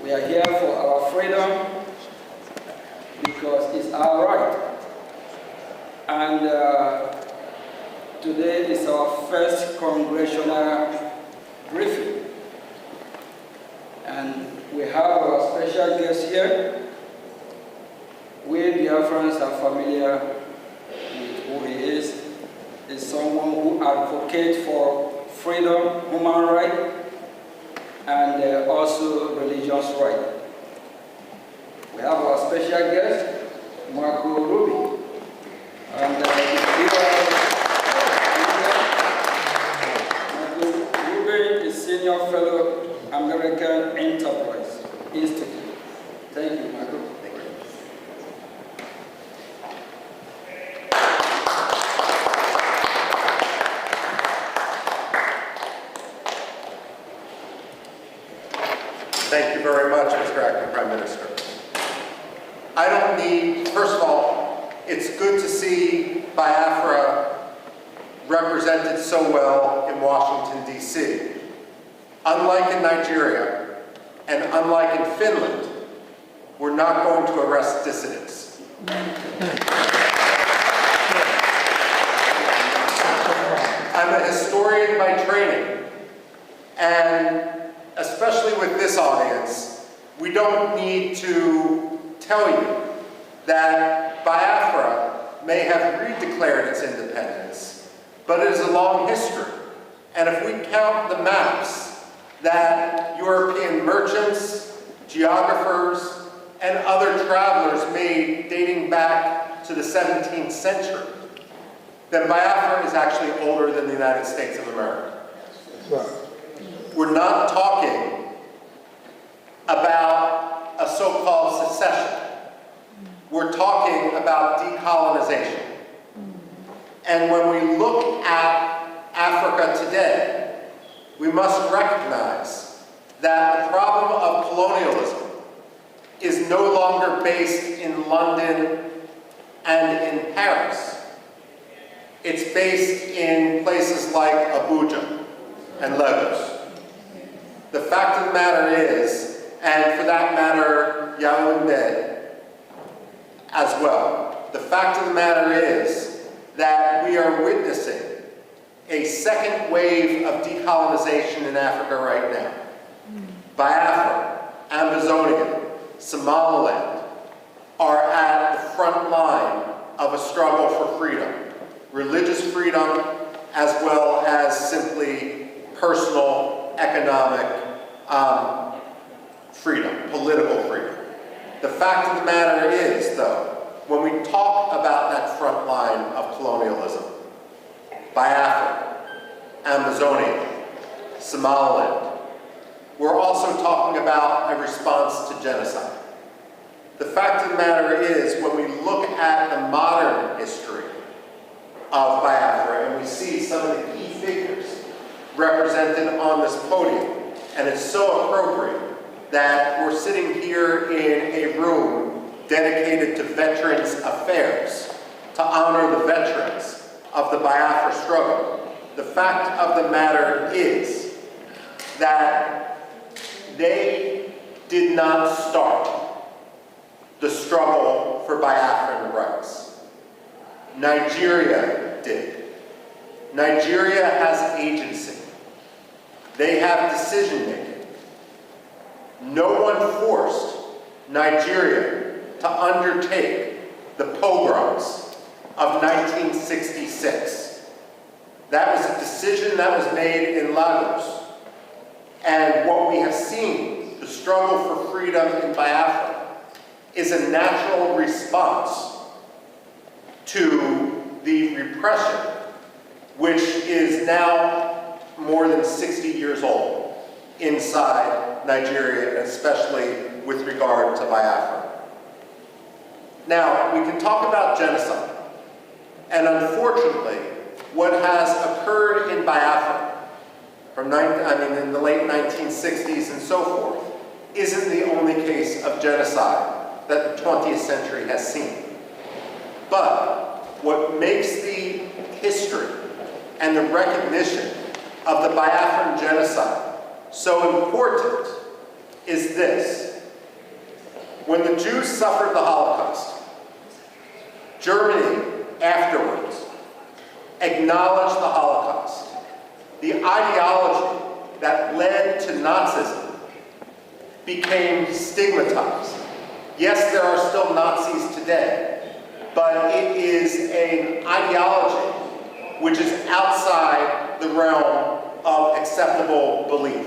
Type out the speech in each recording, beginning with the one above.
We are here for our freedom because it's our right. And today is our first congressional briefing. And we have our special guest here. We Biafrans are familiar with who he is. He's someone who advocates for freedom, human rights, and also religious rights. We have our special guest, Rubin. And Rubin is Senior Fellow, American Enterprise Institute. Thank you, Michael. Thank you very much, Mr. Acting Prime Minister. I don't need, first of all, it's good to see Biafra represented so well in Washington, D.C. Unlike in Nigeria, and unlike in Finland, we're not going to arrest dissidents. I'm a historian by training, and especially with this audience, we don't need to tell you that Biafra may have redeclared its independence, but it is a long history. And if we count the maps that European merchants, geographers, and other travelers made dating back to the 17th century, then Biafra is actually older than the United States of America. We're not talking about a so-called secession. We're talking about decolonization. And when we look at Africa today, we must recognize that the problem of colonialism is no longer based in London and in Paris. It's based in places like Abuja and Lagos. The fact of the matter is, and for that matter, Yaoundé as well, the fact of the matter is that we are witnessing a second wave of decolonization in Africa right now. Biafra, Amazonia, Somaliland are at the front line of a struggle for freedom, religious freedom, as well as simply personal, economic freedom, political freedom. The fact of the matter is, though, when we talk about that front line of colonialism, Biafra, Amazonia, Somaliland, we're also talking about a response to genocide. The fact of the matter is, when we look at the modern history of Biafra, and we see some of the key figures represented on this podium, and it's so appropriate that we're sitting here in a room dedicated to Veterans Affairs, to honor the veterans of the Biafra struggle. The fact of the matter is that they did not start the struggle for Biafran rights. Nigeria did. Nigeria has agency. They have decision-making. No one forced Nigeria to undertake the pogroms of 1966. That was a decision that was made in Lagos. And what we have seen, the struggle for freedom in Biafra, is a natural response to the repression, which is now more than 60 years old inside Nigeria, especially with regard to Biafra. Now, we can talk about genocide. And unfortunately, what has occurred in Biafra in the late 1960s and so forth, isn't the only case of genocide that the 20th century has seen. But what makes the history and the recognition of the Biafran genocide so important is this: When the Jews suffered the Holocaust, Germany afterwards acknowledged the Holocaust. The ideology that led to Nazism became stigmatized. Yes, there are still Nazis today, but it is an ideology which is outside the realm of acceptable belief.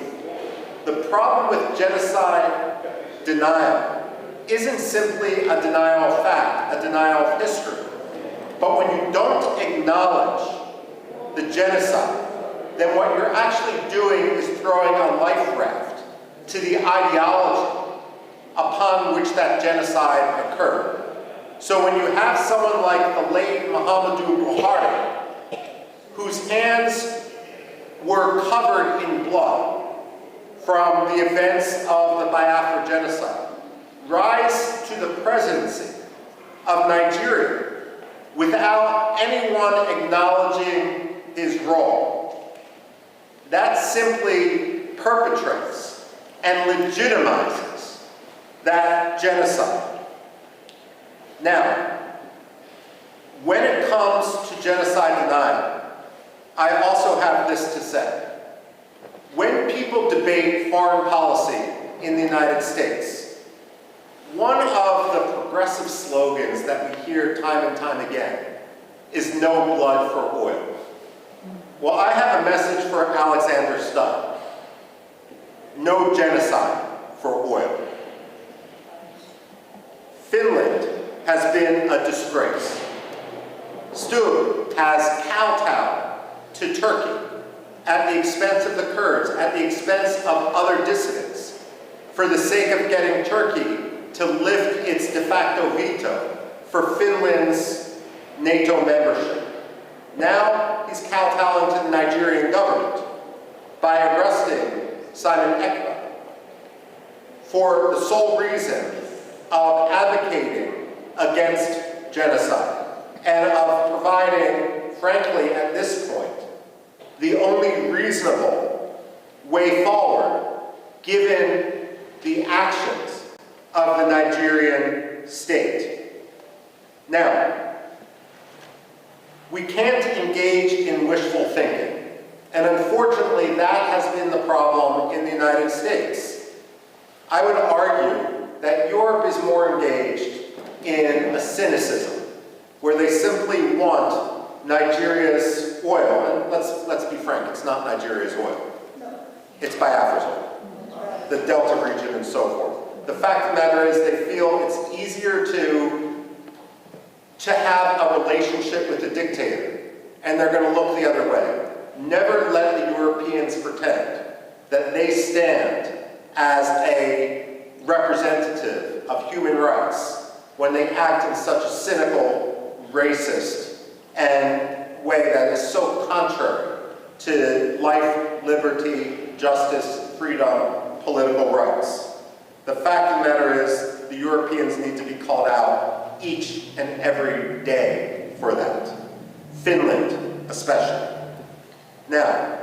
The problem with genocide denial isn't simply a denial of fact, a denial of history. But when you don't acknowledge the genocide, then what you're actually doing is throwing a life raft to the ideology upon which that genocide occurred. So when you have someone like the late Muhammadu Buhari, whose hands were covered in blood from the events of the Biafra genocide, rise to the presidency of Nigeria without anyone acknowledging his role, that simply perpetrates and legitimizes that genocide. Now, when it comes to genocide denial, I also have this to say. When people debate foreign policy in the United States, one of the progressive slogans that we hear time and time again is no blood for oil. Well, I have a message for Alexander Stubb. No genocide for oil. Finland has been a disgrace. Stubb has kowtowed to Turkey at the expense of the Kurds, at the expense of other dissidents, for the sake of getting Turkey to lift its de facto veto for Finland's NATO membership. Now he's kowtowing to the Nigerian government by arresting Simon Ekpa for the sole reason of advocating against genocide and of providing, frankly, at this point, the only reasonable way forward given the actions of the Nigerian state. Now, we can't engage in wishful thinking, and unfortunately that has been the problem in the United States. I would argue that Europe is more engaged in a cynicism, where they simply want Nigeria's oil, and let's be frank, it's not Nigeria's oil. It's Biafra's oil, the Delta region and so forth. The fact of the matter is they feel it's easier to have a relationship with a dictator, and they're going to look the other way. Never let the Europeans pretend that they stand as a representative of human rights when they act in such a cynical, racist, and way that is so contrary to life, liberty, justice, freedom, political rights. The fact of the matter is the Europeans need to be called out each and every day for that. Finland, especially. Now,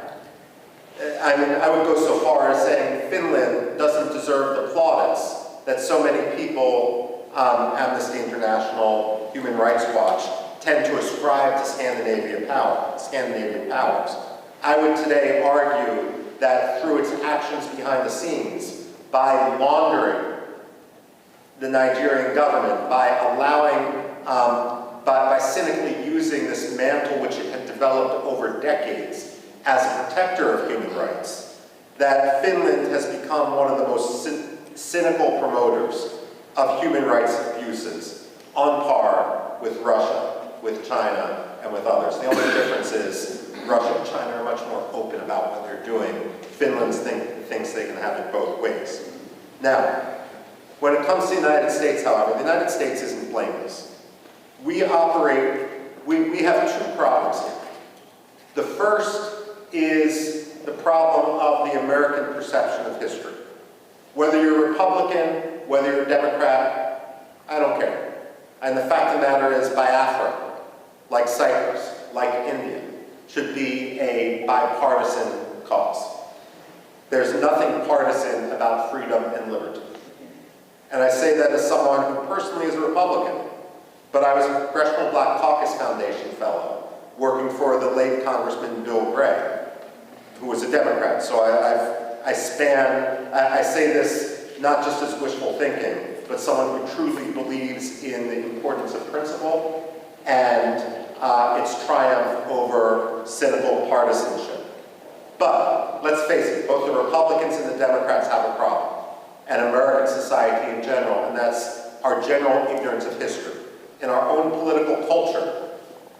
I would go so far as saying Finland doesn't deserve the plaudits that so many people, Amnesty International, Human Rights Watch, tend to ascribe to Scandinavian powers. I would today argue that through its actions behind the scenes, by laundering the Nigerian government, by allowing, by cynically using this mantle which it had developed over decades as a protector of human rights, that Finland has become one of the most cynical promoters of human rights abuses, on par with Russia, with China, and with others. The only difference is Russia and China are much more open about what they're doing. Finland thinks they can have it both ways. Now, when it comes to the United States, however, the United States isn't blameless. We have two problems here. The first is the problem of the American perception of history. Whether you're Republican, whether you're Democrat, I don't care. And the fact of the matter is Biafra, like Cyprus, like India, should be a bipartisan cause. There's nothing partisan about freedom and liberty. And I say that as someone who personally is a Republican, but I was a Congressional Black Caucus Foundation fellow working for the late Congressman Bill Gray, who was a Democrat. So I say this not just as wishful thinking, but someone who truly believes in the importance of principle and its triumph over cynical partisanship. But let's face it, both the Republicans and the Democrats have a problem, and American society in general, and that's our general ignorance of history. In our own political culture,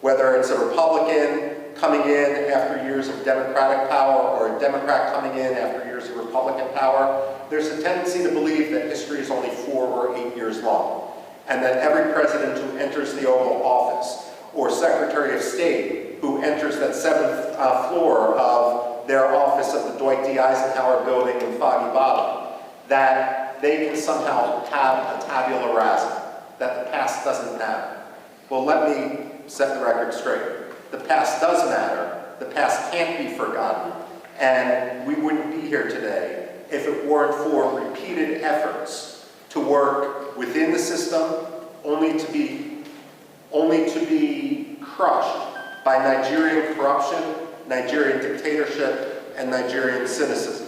whether it's a Republican coming in after years of Democratic power or a Democrat coming in after years of Republican power, there's a tendency to believe that history is only 4 or 8 years long, and that every president who enters the Oval Office or Secretary of State who enters that 7th floor of their office of the Dwight D. Eisenhower building in Foggy Bottom, that they can somehow have a tabula rasa, that the past doesn't matter. Well, let me set the record straight. The past does matter. The past can't be forgotten. And we wouldn't be here today if it weren't for repeated efforts to work within the system, only to be crushed by Nigerian corruption, Nigerian dictatorship, and Nigerian cynicism.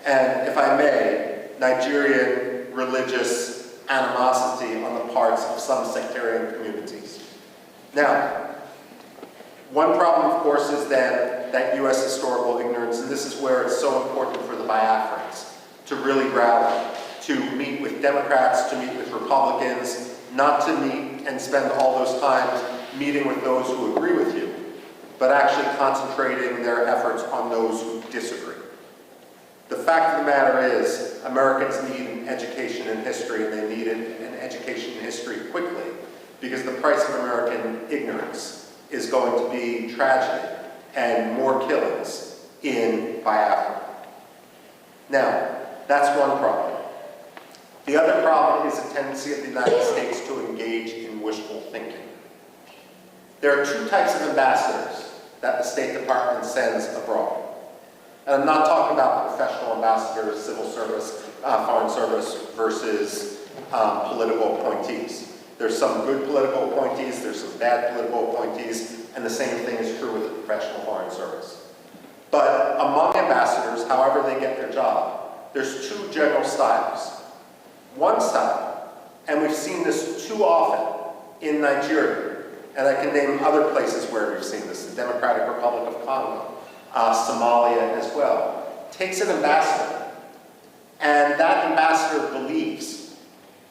And if I may, Nigerian religious animosity on the parts of some sectarian communities. Now, one problem, of course, is then that U.S. historical ignorance, and this is where it's so important for the Biafrans to really rally, to meet with Democrats, to meet with Republicans, not to meet and spend all those times meeting with those who agree with you, but actually concentrating their efforts on those who disagree. The fact of the matter is, Americans need an education in history, and they need an education in history quickly, because the price of American ignorance is going to be tragedy and more killings in Biafra. Now, that's one problem. The other problem is a tendency of the United States to engage in wishful thinking. There are 2 types of ambassadors that the State Department sends abroad. And I'm not talking about professional ambassadors, civil service, foreign service versus political appointees. There's some good political appointees, there's some bad political appointees, and the same thing is true with the professional foreign service. But among ambassadors, however they get their job, there's 2 general styles. One style, and we've seen this too often in Nigeria, and I can name other places where we've seen this, the Democratic Republic of Congo, Somalia as well, takes an ambassador, and that ambassador believes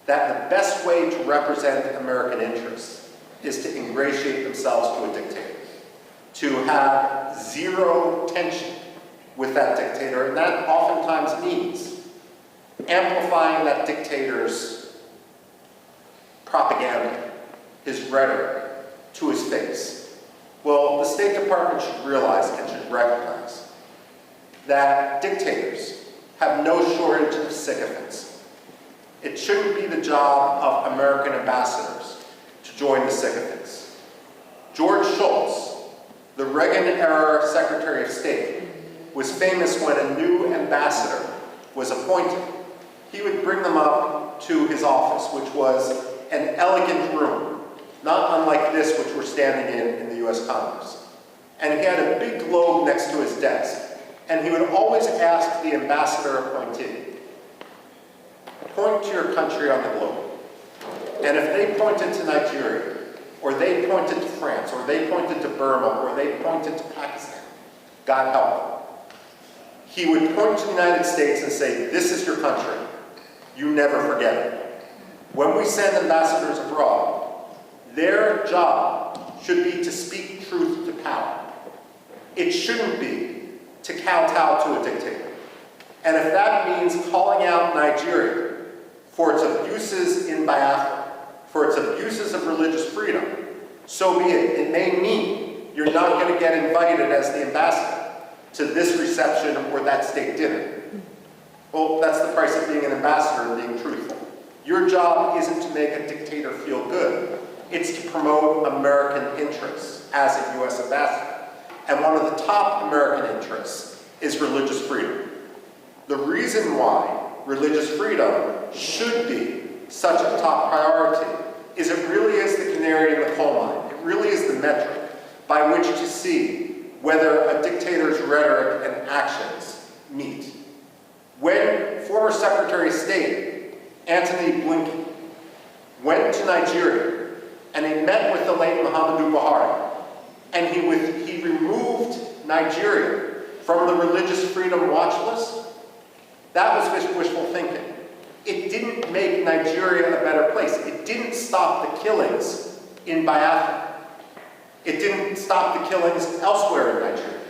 that the best way to represent American interests is to ingratiate themselves to a dictator, to have zero tension with that dictator, and that oftentimes means amplifying that dictator's propaganda, his rhetoric, to his face. Well, the State Department should realize and should recognize that dictators have no shortage of sycophants. It shouldn't be the job of American ambassadors to join the sycophants. George Shultz, the Reagan-era Secretary of State, was famous when a new ambassador was appointed. He would bring them up to his office, which was an elegant room, not unlike this which we're standing in the U.S. Congress. And he had a big globe next to his desk. And he would always ask the ambassador appointee, point to your country on the globe. And if they pointed to Nigeria, or they pointed to France, or they pointed to Burma, or they pointed to Pakistan, God help them, he would point to the United States and say, this is your country. You never forget it. When we send ambassadors abroad, their job should be to speak truth to power. It shouldn't be to kowtow to a dictator. And if that means calling out Nigeria for its abuses in Biafra, for its abuses of religious freedom, so be it. It may mean you're not going to get invited as the ambassador to this reception or that state dinner. Well, that's the price of being an ambassador and being truthful. Your job isn't to make a dictator feel good. It's to promote American interests as a U.S. ambassador. And one of the top American interests is religious freedom. The reason why religious freedom should be such a top priority is it really is the canary in the coal mine. It really is the metric by which to see whether a dictator's rhetoric and actions meet. When former Secretary of State Antony Blinken went to Nigeria and he met with the late Muhammadu Buhari, and he removed Nigeria from the religious freedom watch list, that was wishful thinking. It didn't make Nigeria a better place. It didn't stop the killings in Biafra. It didn't stop the killings elsewhere in Nigeria.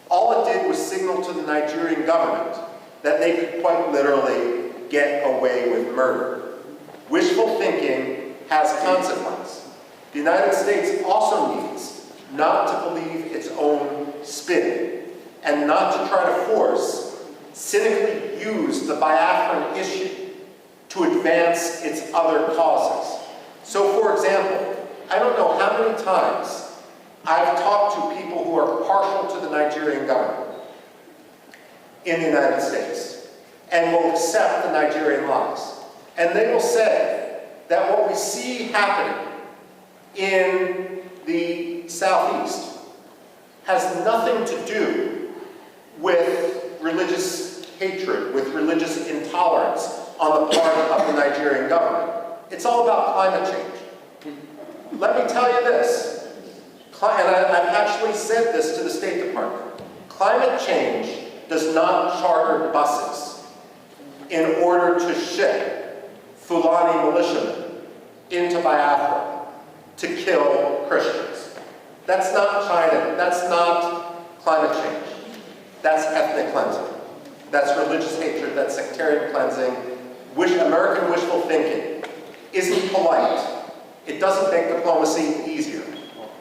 All it did was signal to the Nigerian government that they could quite literally get away with murder. Wishful thinking has consequence. The United States also needs not to believe its own spin and not to try to force, cynically use the Biafran issue to advance its other causes. So, for example, I don't know how many times I've talked to people who are partial to the Nigerian government in the United States and will accept the Nigerian lies. And they will say that what we see happening in the Southeast has nothing to do with religious hatred, with religious intolerance on the part of the Nigerian government. It's all about climate change. Let me tell you this, and I've actually said this to the State Department. Climate change does not charter buses in order to ship Fulani militiamen into Biafra to kill Christians. That's not China. That's not climate change. That's ethnic cleansing. That's religious hatred. That's sectarian cleansing. American wishful thinking isn't polite. It doesn't make diplomacy easier.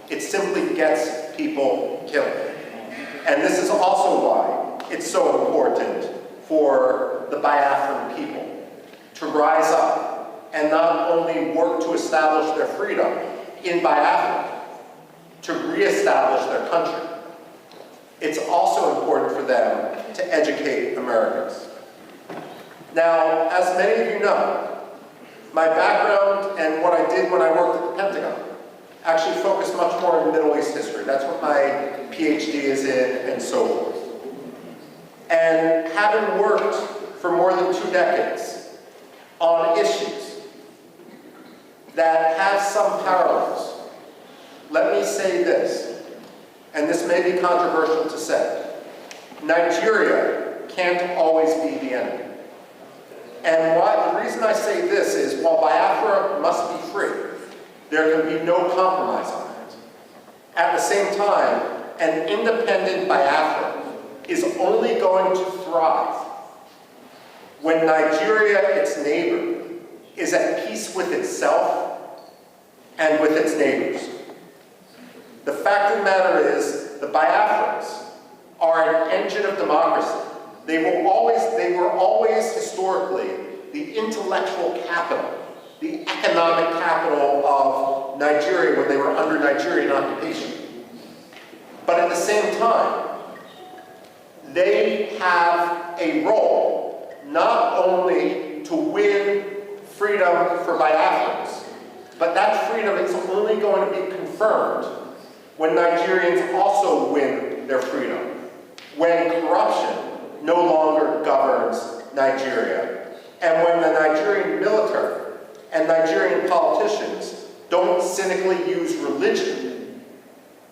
It simply gets people killed. And this is also why it's so important for the Biafran people to rise up and not only work to establish their freedom in Biafra, to reestablish their country. It's also important for them to educate Americans. Now, as many of you know, my background and what I did when I worked at the Pentagon actually focused much more in Middle East history. That's what my PhD is in, and so forth. And having worked for more than 2 decades on issues that have some parallels, let me say this, and this may be controversial to say. Nigeria can't always be the enemy. And the reason I say this is, while Biafra must be free, there can be no compromise on it. At the same time, an independent Biafra is only going to thrive when Nigeria, its neighbor, is at peace with itself and with its neighbors. The fact of the matter is, the Biafrans are an engine of democracy. They were always historically the intellectual capital, the economic capital of Nigeria when they were under Nigerian occupation. But at the same time, they have a role not only to win freedom for Biafrans, but that freedom is only going to be confirmed when Nigerians also win their freedom, when corruption no longer governs Nigeria, and when the Nigerian military and Nigerian politicians don't cynically use religion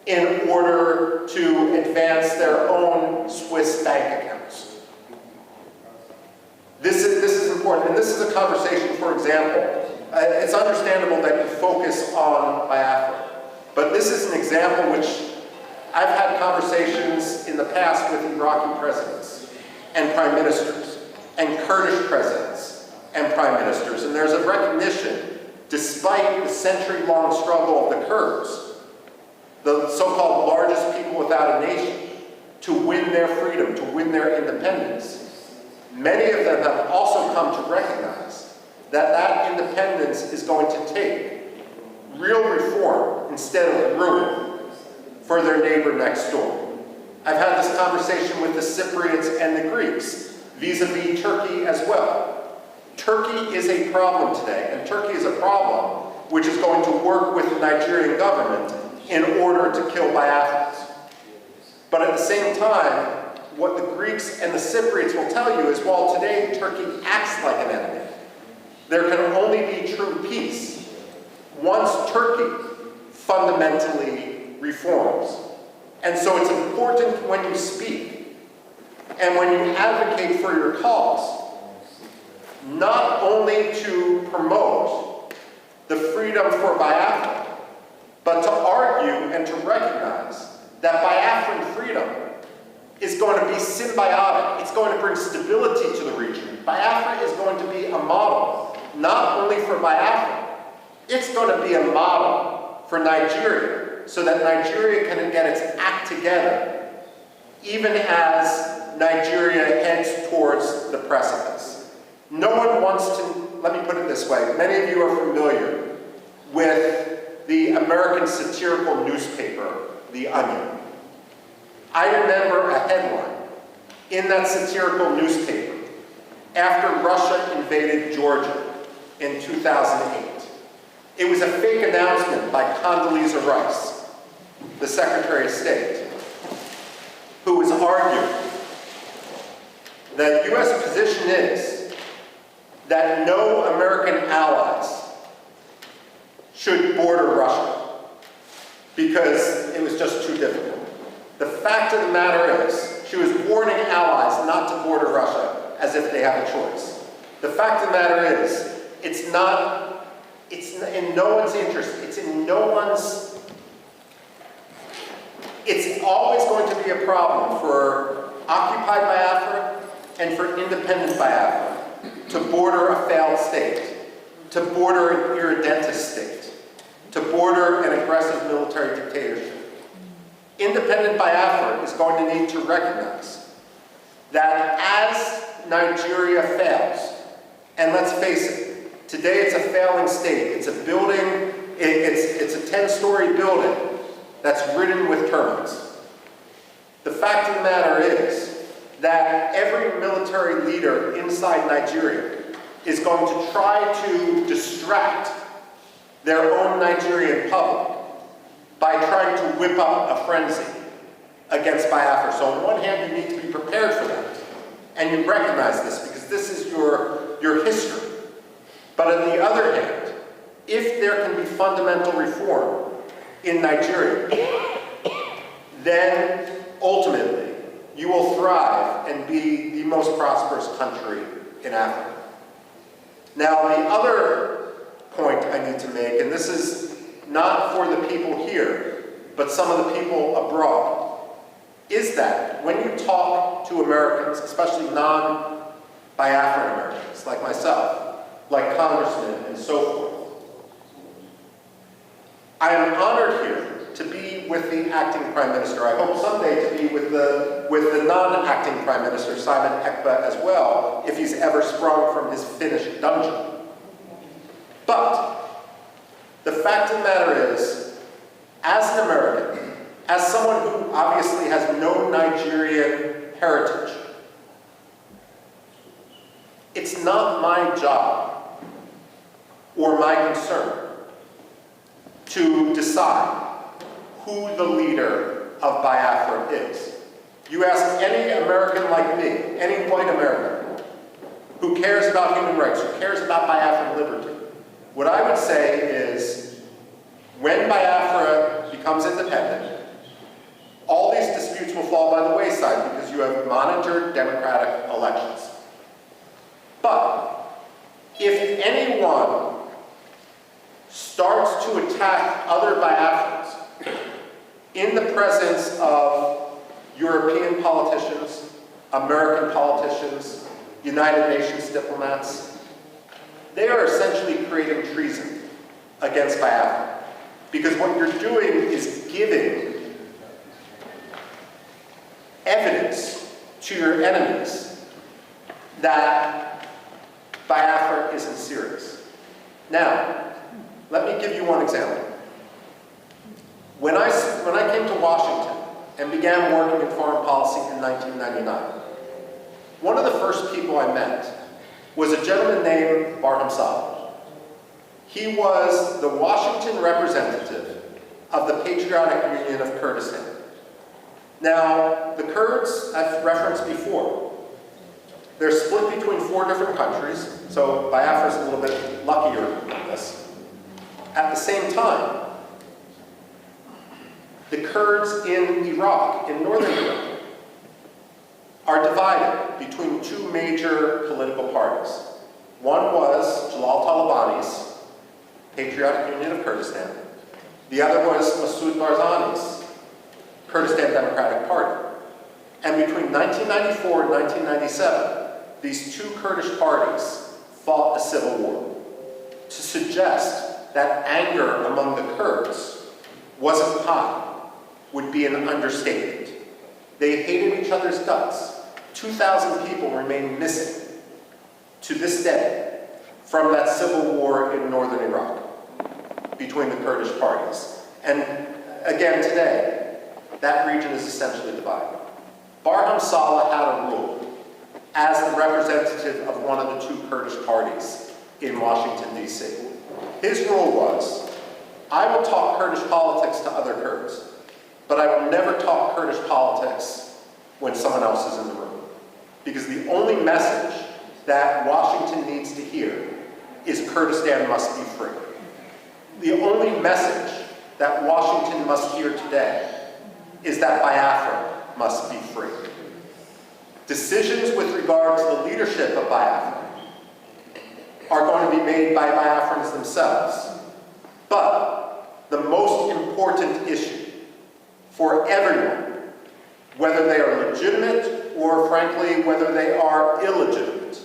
in order to advance their own Swiss bank accounts. This is important, and this is a conversation, for example, it's understandable that you focus on Biafra, but this is an example which I've had conversations in the past with Iraqi presidents and prime ministers, and Kurdish presidents and prime ministers, and there's a recognition, despite the century-long struggle of the Kurds, the so-called largest people without a nation, to win their freedom, to win their independence. Many of them have also come to recognize that that independence is going to take real reform instead of ruin for their neighbor next door. I've had this conversation with the Cypriots and the Greeks vis-a-vis Turkey as well. Turkey is a problem today, and Turkey is a problem which is going to work with the Nigerian government in order to kill Biafrans. But at the same time, what the Greeks and the Cypriots will tell you is, while today Turkey acts like an enemy, there can only be true peace once Turkey fundamentally reforms. And so it's important when you speak and when you advocate for your cause, not only to promote the freedom for Biafra, but to argue and to recognize that Biafran freedom is going to be symbiotic. It's going to bring stability to the region. Biafra is going to be a model, not only for Biafra, it's going to be a model for Nigeria, so that Nigeria can get its act together, even as Nigeria heads towards the precipice. No one wants to, let me put it this way, many of you are familiar with the American satirical newspaper, The Onion. I remember a headline in that satirical newspaper after Russia invaded Georgia in 2008. It was a fake announcement by Condoleezza Rice, the Secretary of State, who was arguing that U.S. position is that no American allies should border Russia because it was just too difficult. The fact of the matter is, she was warning allies not to border Russia as if they have a choice. The fact of the matter is, it's in no one's interest. It's always going to be a problem for occupied Biafra and for independent Biafra to border a failed state, to border an irredentist state, to border an aggressive military dictatorship. Independent Biafra is going to need to recognize that as Nigeria fails, and let's face it, today it's a failing state. It's a building, it's a 10-story building that's ridden with termites. The fact of the matter is that every military leader inside Nigeria is going to try to distract their own Nigerian public by trying to whip up a frenzy against Biafra. So on one hand, you need to be prepared for that. And you recognize this because this is your history. But on the other hand, if there can be fundamental reform in Nigeria, then ultimately you will thrive and be the most prosperous country in Africa. Now, the other point I need to make, and this is not for the people here, but some of the people abroad, is that when you talk to Americans, especially non-Biafran Americans like myself, like congressmen and so forth, I am honored here to be with the acting Prime Minister. I hope someday to be with the non-acting Prime Minister, Simon Ekpa, as well, if he's ever sprung from his Finnish dungeon. But the fact of the matter is, as an American, as someone who obviously has no Nigerian heritage, it's not my job or my concern to decide who the leader of Biafra is. You ask any American like me, any white American, who cares about human rights, who cares about Biafran liberty, what I would say is, when Biafra becomes independent, all these disputes will fall by the wayside because you have monitored democratic elections. But if anyone starts to attack other Biafrans in the presence of European politicians, American politicians, United Nations diplomats, they are essentially creating treason against Biafra. Because what you're doing is giving evidence to your enemies that Biafra isn't serious. Now, let me give you one example. When I came to Washington and began working in foreign policy in 1999, one of the first people I met was a gentleman named Barham Saleh. He was the Washington representative of the Patriotic Union of Kurdistan. Now, the Kurds, I've referenced before, they're split between 4 different countries, so Biafra's a little bit luckier than this. At the same time, the Kurds in Iraq, in northern Iraq, are divided between 2 major political parties. One was Jalal Talabani's Patriotic Union of Kurdistan. The other was Masoud Barzani's Kurdistan Democratic Party. And between 1994 and 1997, these 2 Kurdish parties fought a civil war to suggest that anger among the Kurds wasn't high would be an understatement. They hated each other's guts. 2,000 people remain missing to this day from that civil war in northern Iraq between the Kurdish parties. And again today, that region is essentially divided. Barham Saleh had a rule as the representative of one of the 2 Kurdish parties in Washington, D.C. His rule was, I will talk Kurdish politics to other Kurds, but I will never talk Kurdish politics when someone else is in the room. Because the only message that Washington needs to hear is Kurdistan must be free. The only message that Washington must hear today is that Biafra must be free. Decisions with regard to the leadership of Biafra are going to be made by Biafrans themselves. But the most important issue for everyone, whether they are legitimate or frankly whether they are illegitimate,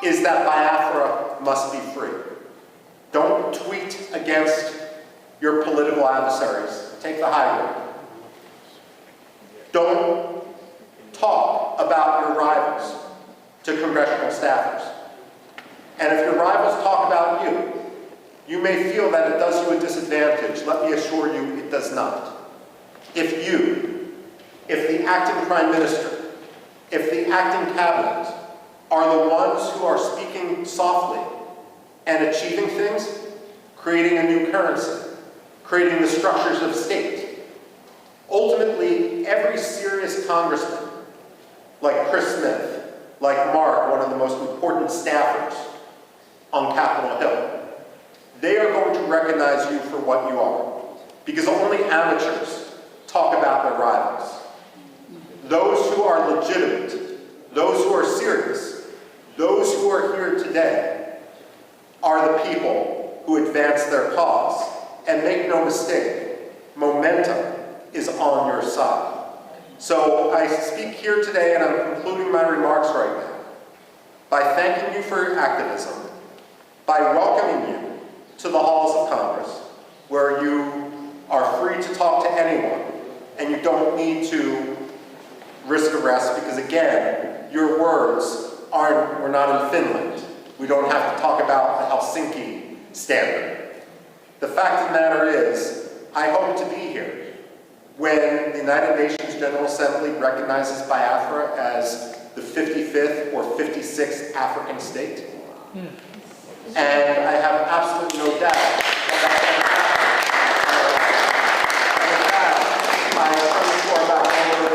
is that Biafra must be free. Don't tweet against your political adversaries. Take the high road. Don't talk about your rivals to congressional staffers. And if your rivals talk about you, you may feel that it does you a disadvantage. Let me assure you, it does not. If the acting prime minister, if the acting cabinet are the ones who are speaking softly and achieving things, creating a new currency, creating the structures of state, ultimately every serious congressman, like Chris Smith, like Mark, one of the most important staffers on Capitol Hill, they are going to recognize you for what you are. Because only amateurs talk about their rivals. Those who are legitimate, those who are serious, those who are here today are the people who advance their cause. And make no mistake, momentum is on your side. So I speak here today, and I'm concluding my remarks right now, by thanking you for your activism, by welcoming you to the halls of Congress, where you are free to talk to anyone, and you don't need to risk arrest, because again, your words we're not in Finland. We don't have to talk about the Helsinki standard. The fact of the matter is, I hope to be here when the United Nations General Assembly recognizes Biafra as the 55th or 56th African state. And I have absolutely no doubt that. And with that, I turn the floor back over